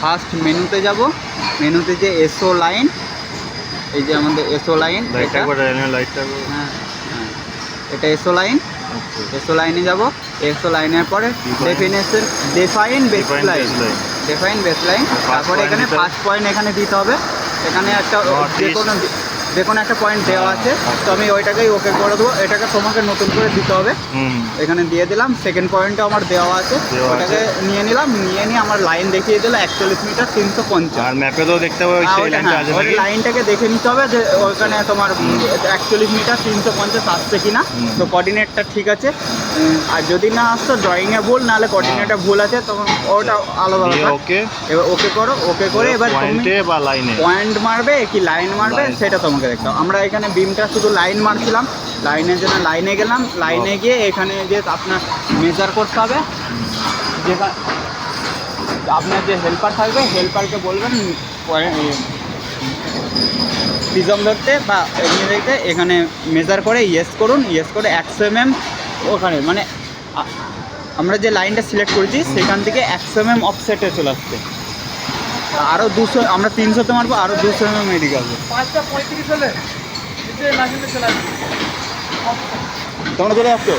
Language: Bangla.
ফার্স্ট মেনুতে যাব, মেনুতে যে এসও লাইন, এই যে আমাদের এসও লাইন, হ্যাঁ এটা এসও লাইন, এসও লাইনে যাব। এসও লাইনের পরে definition define baseline, define baseline, তারপরে এখানে ফার্স্ট পয়েন্ট এখানে দিতে হবে। এখানে একটা যে কোনো একটা পয়েন্ট দেওয়া আছে, তো আমি ওইটাকেই ওকে করে দেবো। এটাকে তোমাকে নতুন করে দিতে হবে, এখানে দিয়ে দিলাম। সেকেন্ড পয়েন্টটা আমার দেওয়া আছে, ওটাকে নিয়ে নিলাম, নিয়ে নিয়ে আমার লাইন দেখিয়ে দিল 41 মিটার 350। আর ম্যাপে তো দেখতে হবে ওই লাইনটাকে দেখে নিতে হবে যে ওখানে তোমার 41 মিটার 350 আসছে কিনা। তো কোঅর্ডিনেটটা ঠিক আছে, আর যদি না আসতো ড্রয়িংয়ে ভুল, নাহলে কোঅর্ডিনেটটা ভুল আছে, তখন ওটা আলাদা ব্যাপার। এবার ওকে করো, ওকে করে এবার পয়েন্ট মারবে কি লাইন মারবে সেটা তোমাকে দেখতে হবে। আমরা এখানে বিমটা শুধু লাইন মারছিলাম, লাইনের জন্য লাইনে গেলাম, লাইনে গিয়ে এখানে যে আপনার মেজার করতে হবে, যেখানে আপনার যে হেল্পার থাকবে হেল্পারকে বলবেন প্রিজম ধরতে বা এমনি দেখতে, এখানে মেজার করে ইয়েস করুন, ইয়েস করে 100 mm ওখানে মানে আমরা যে লাইনটা সিলেক্ট করেছি সেখান থেকে 100 mm অফসেটে চলে আসছে। আরও 200, আমরা 300তে মারবো, আরও 200 mm এদিকে আসবে। 5:35 হলে তোমরা চলে আসছো।